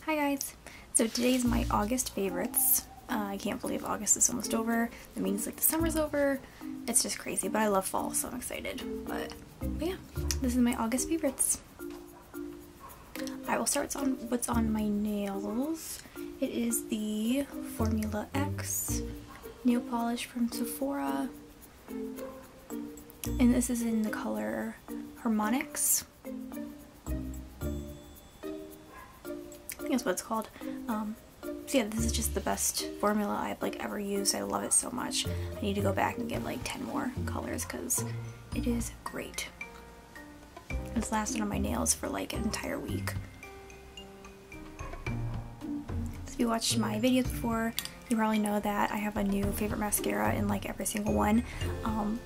Hi guys! So today's my August favorites. I can't believe August is almost over. That means like the summer's over. It's just crazy, but I love fall, so I'm excited. But yeah, this is my August favorites. I will start with what's on my nails. It is the Formula X nail polish from Sephora. And this is in the color Harmonics. I think that's what it's called. So yeah, this is just the best formula I've like ever used. I love it so much. I need to go back and get like 10 more colors because it is great. It's lasted on my nails for like an entire week. So if you watched my videos before, you probably know that I have a new favorite mascara in like every single one.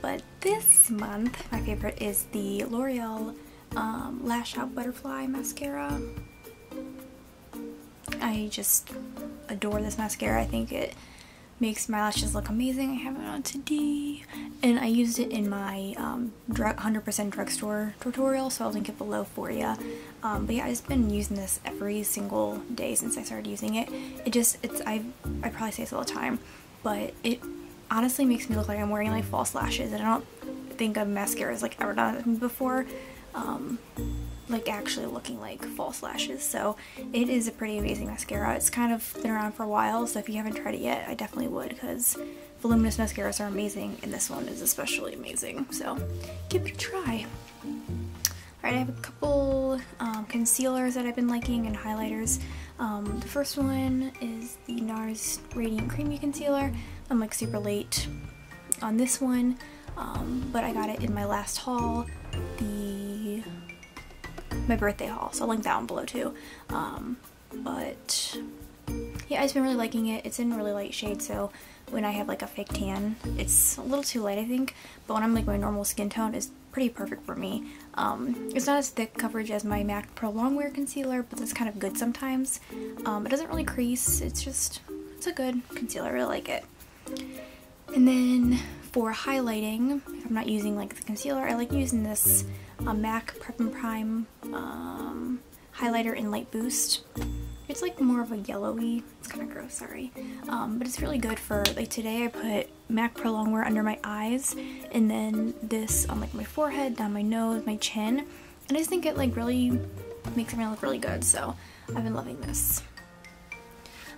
But this month, my favorite is the L'Oreal Lash Out Butterfly Mascara. I just adore this mascara. I think it makes my lashes look amazing. I have it on today. And I used it in my 100% drugstore tutorial, so I'll link it below for you. But yeah, I've just been using this every single day since I started using it. I probably say this all the time, but it honestly makes me look like I'm wearing like false lashes, and I don't think a mascara has like ever done it before. Like actually looking like false lashes. So it is a pretty amazing mascara. It's kind of been around for a while, so if you haven't tried it yet, I definitely would, because Voluminous mascaras are amazing and this one is especially amazing, so give it a try. Alright, I have a couple concealers that I've been liking and highlighters. The first one is the Nars Radiant Creamy Concealer. I'm like super late on this one, but I got it in my last haul, my birthday haul, so I'll link that one below too. But yeah, I've just been really liking it. It's in really light shade, so when I have like a fake tan, it's a little too light I think, but when I'm like my normal skin tone, it's pretty perfect for me. It's not as thick coverage as my MAC Pro Longwear concealer, but that's kind of good sometimes. It doesn't really crease, it's a good concealer, I really like it. And then for highlighting, if I'm not using like the concealer, I like using this MAC Prep and Prime highlighter in Light Boost. It's like more of a yellowy, it's kind of gross, sorry, but it's really good for, like today I put MAC Pro Longwear under my eyes, and then this on like my forehead, down my nose, my chin, and I just think it like really makes everything look really good, so I've been loving this.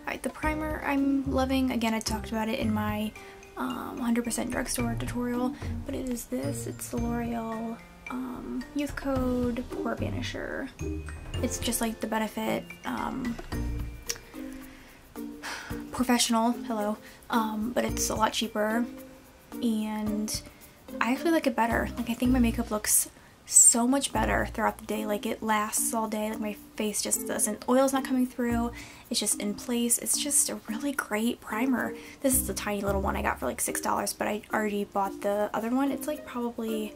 Alright, the primer I'm loving, again I talked about it in my 100% drugstore tutorial, but it is this. It's the L'Oreal Youth Code Pore Vanisher. It's just like the Benefit Professional, hello, but it's a lot cheaper, and I actually like it better. Like I think my makeup looks so much better throughout the day. Like it lasts all day. Like my face just doesn't, oil's not coming through, it's just in place. It's just a really great primer. This is the tiny little one I got for like $6, but I already bought the other one. It's like probably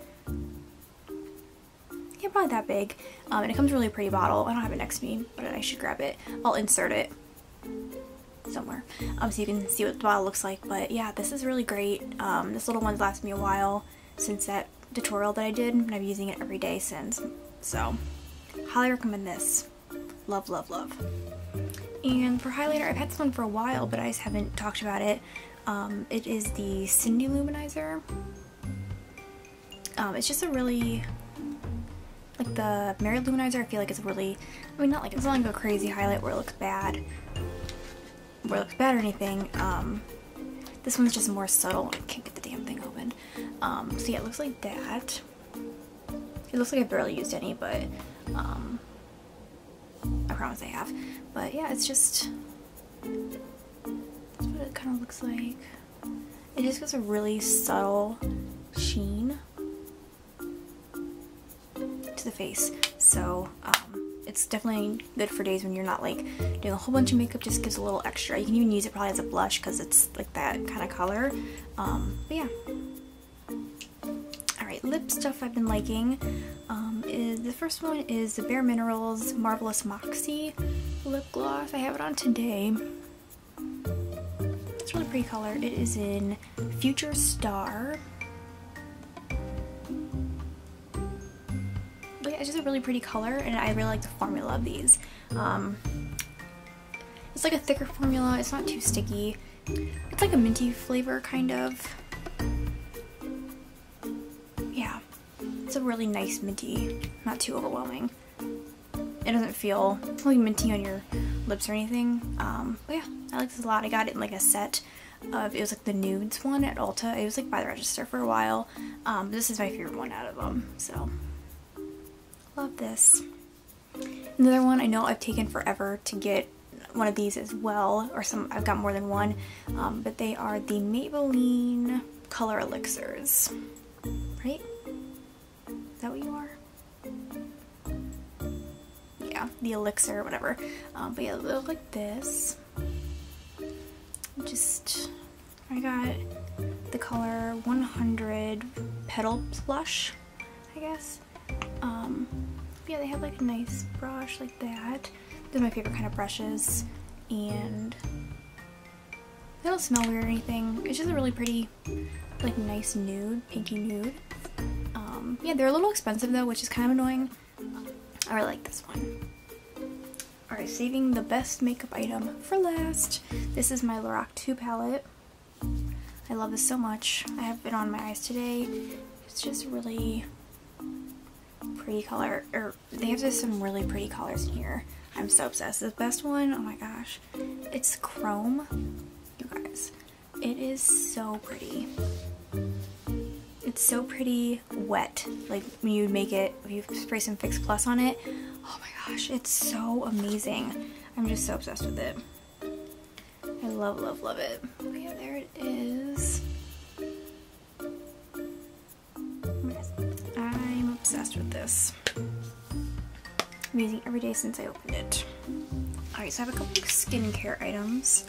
that big, and it comes in a really pretty bottle. I don't have it next to me, but I should grab it. I'll insert it somewhere so you can see what the bottle looks like. But yeah, this is really great. This little one's lasted me a while since that tutorial that I did, and I've been using it every day since, so highly recommend this. Love, love, love. And for highlighter, I've had this one for a while, but I just haven't talked about it. It is the Cindy Luminizer. It's just a really, like the Merit Luminizer, I feel like it's really, I mean, not like, it's not like a crazy highlight where it looks bad, or anything. This one's just more subtle. I can't get the damn thing open. So yeah, it looks like that. It looks like I barely used any, but I promise I have. But yeah, it's just, that's what it kind of looks like. It just gives a really subtle sheen to the face, so it's definitely good for days when you're not like doing a whole bunch of makeup. Just gives a little extra. You can even use it probably as a blush because it's like that kind of color. But yeah. Alright, lip stuff I've been liking. The first one is the Bare Minerals Marvelous Moxie lip gloss. I have it on today. It's a really pretty color. It is in Future Star. But yeah, it's just a really pretty color, and I really like the formula of these. It's like a thicker formula. It's not too sticky. It's like a minty flavor, kind of. Yeah. It's a really nice minty. Not too overwhelming. It doesn't feel really minty on your lips or anything. But yeah, I like this a lot. I got it in like a set of, it was like the nudes one at Ulta. It was like by the register for a while. This is my favorite one out of them. So, love this. Another one, I know I've taken forever to get one of these as well, or some, I've got more than one, but they are the Maybelline Color Elixirs, right? Is that what you are? Yeah, the Elixir, whatever. But yeah, they look like this. Just, I got the color 100 Petal Plush, I guess. Yeah, they have like a nice brush like that. They're my favorite kind of brushes, and they don't smell weird or anything. It's just a really pretty, like, nice nude, pinky nude. Yeah, they're a little expensive though, which is kind of annoying. I really like this one. Alright, saving the best makeup item for last. This is my Lorac 2 palette. I love this so much. I have it on my eyes today. It's just really pretty color, or they have just some really pretty colors in here. I'm so obsessed. The best one, oh my gosh, it's chrome. You guys, it is so pretty. It's so pretty wet, like when you make it, if you spray some Fix Plus on it, oh my gosh, it's so amazing. I'm just so obsessed with it. I love, love, love it. But yeah, there it is. I'm obsessed with this. I'm using it every day since I opened it. Alright, so I have a couple of skincare items.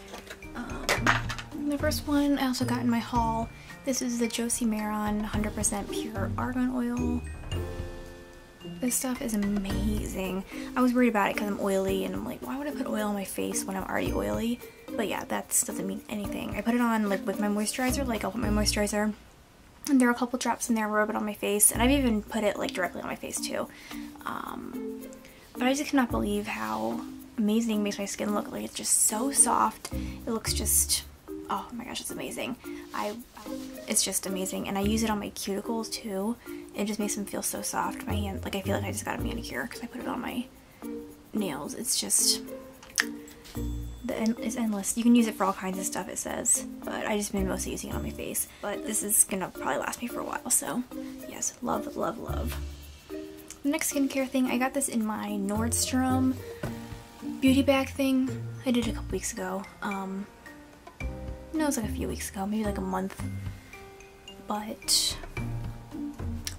The first one I also got in my haul. This is the Josie Maran 100% pure argan oil. This stuff is amazing. I was worried about it because I'm oily, and I'm like, why would I put oil on my face when I'm already oily? But yeah, that doesn't mean anything. I put it on like with my moisturizer, like I'll put my moisturizer, and there are a couple drops in there, rub it on my face, and I've even put it like directly on my face too. But I just cannot believe how amazing it makes my skin look. Like, it's just so soft. It looks just, oh my gosh, it's amazing. It's just amazing, and I use it on my cuticles too. It just makes them feel so soft. My hand, like, I feel like I just got a manicure because I put it on my nails. It's just, it's endless. You can use it for all kinds of stuff, it says, but I just been mostly using it on my face. But this is gonna probably last me for a while, so yes, love, love, love. The next skincare thing, I got this in my Nordstrom beauty bag thing. I did it a couple weeks ago. No, it was like a few weeks ago, maybe like a month. But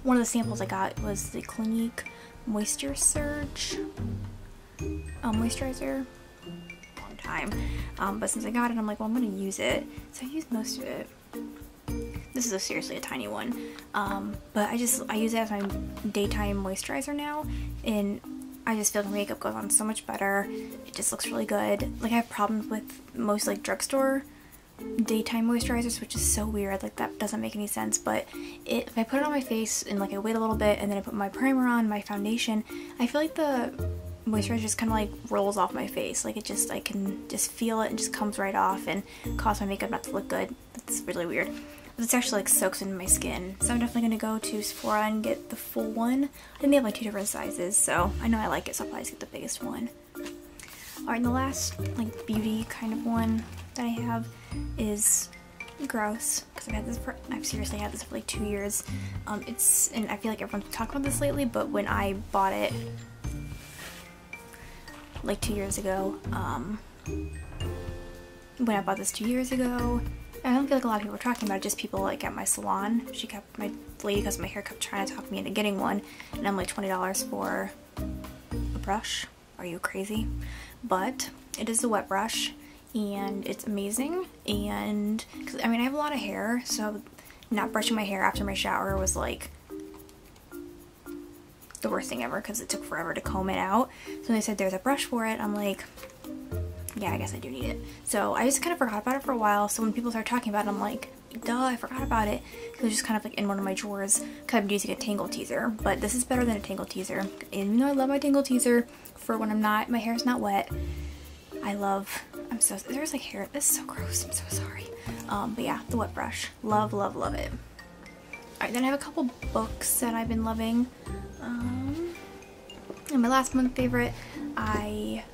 one of the samples I got was the Clinique Moisture Surge moisturizer. Long time. But since I got it, I'm like, well, I'm gonna use it. So I used most of it. This is seriously a tiny one. But I use it as my daytime moisturizer now, and I just feel like my makeup goes on so much better. It just looks really good. Like, I have problems with most like drugstore daytime moisturizers, which is so weird. Like, that doesn't make any sense. But if I put it on my face and like I wait a little bit and then I put my primer on, my foundation, I feel like the moisturizer just kind of like rolls off my face. Like, it just, I can just feel it and just comes right off and cause my makeup not to look good. That's really weird. But it's actually like soaks into my skin. So I'm definitely going to go to Sephora and get the full one. I think they have like 2 different sizes, so I know I like it, so I'll probably just get the biggest one. Alright, and the last like beauty kind of one that I have is gross, because I've seriously had this for like 2 years. And I feel like everyone's been talking about this lately, but when I bought it like 2 years ago, when I bought this 2 years ago, I don't feel like a lot of people were talking about it, just people like at my salon. My lady because my hair kept trying to talk me into getting one, and I'm like $20 for a brush. Are you crazy? But it is a wet brush, and it's amazing. And cause, I mean, I have a lot of hair, so not brushing my hair after my shower was like the worst thing ever, because it took forever to comb it out. So they said there's a brush for it. I'm like, yeah, I guess I do need it. So I just kind of forgot about it for a while. So when people start talking about it, I'm like, duh, I forgot about it. It was just kind of like in one of my drawers because I've been using a Tangle Teaser. But this is better than a Tangle Teaser. And even though I love my Tangle Teaser for when my hair's not wet, there's like hair, this is so gross, I'm so sorry. But yeah, the wet brush, love, love, love it. Alright, then I have a couple books that I've been loving. And my last month favorite, I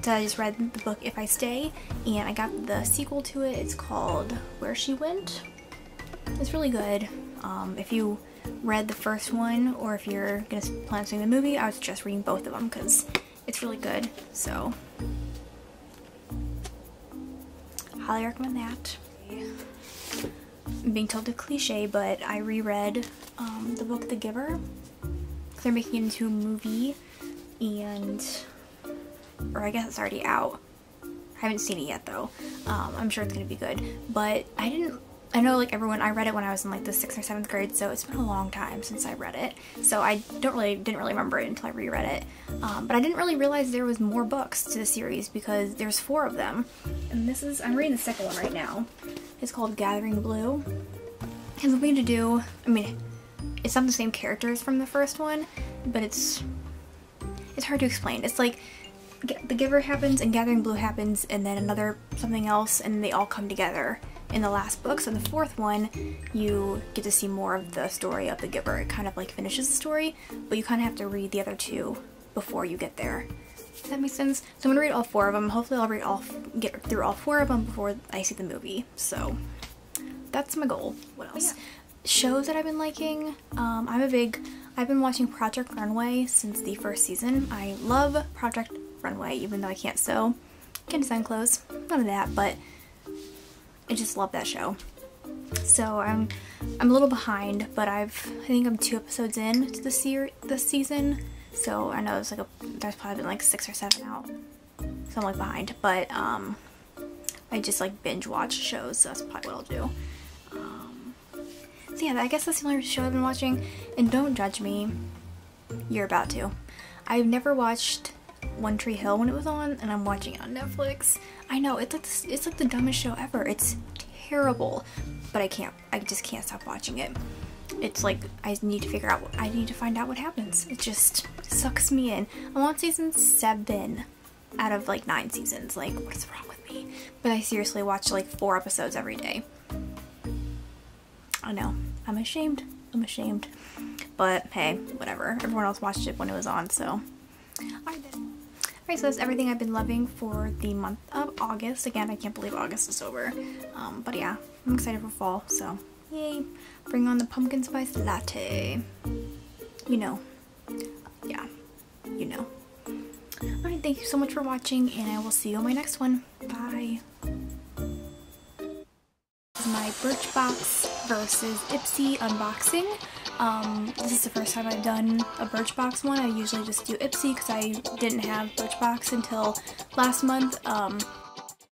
just read the book If I Stay, and I got the sequel to it. It's called Where She Went. It's really good. If you read the first one, or if you're gonna plan on seeing the movie, I would suggest reading both of them because it's really good. So, highly recommend that. I'm being told a cliche, but I reread the book The Giver. They're making it into a movie, or I guess it's already out. I haven't seen it yet though. I'm sure it's gonna be good, but I know like everyone, I read it when I was in like the 6th or 7th grade, so it's been a long time since I read it. So I didn't really remember it until I reread it. But I didn't really realize there was more books to the series because there's 4 of them. And I'm reading the second one right now. It's called Gathering Blue. It's something to do, I mean, it's not the same characters from the first one, but it's hard to explain. It's like The Giver happens and Gathering Blue happens and then another something else, and they all come together in the last book. So the 4th one, you get to see more of the story of The Giver. It kind of like finishes the story, but you kind of have to read the other 2 before you get there. Does that make sense? So I'm gonna read all 4 of them. Hopefully I'll get through all 4 of them before I see the movie. So that's my goal. What else? Yeah. Shows that I've been liking. I've been watching Project Runway since the 1st season. I love Project Runway, even though I can't sew, can't design clothes, none of that, but I just love that show. So I'm a little behind, but I think I'm 2 episodes in to this season. So I know there's probably been like 6 or 7 out. So I'm like behind, but I just like binge watch shows, so that's probably what I'll do. So yeah, I guess that's the only show I've been watching, and don't judge me, you're about to. I've never watched One Tree Hill when it was on, and I'm watching it on Netflix. I know, it's like the dumbest show ever. It's terrible, but I just can't stop watching it. It's like, I need to find out what happens. It just sucks me in. I'm on season 7 out of like 9 seasons. Like, what is wrong with me? But I seriously watch like 4 episodes every day. I know, I'm ashamed, but hey, whatever, everyone else watched it when it was on, so I did. Alright, so that's everything I've been loving for the month of August. Again, I can't believe August is over, but yeah, I'm excited for fall, so yay, bring on the pumpkin spice latte, you know, yeah, you know. Alright, thank you so much for watching, and I will see you on my next one. Bye. My Birchbox versus Ipsy unboxing. This is the first time I've done a Birchbox one. I usually just do Ipsy because I didn't have Birchbox until last month.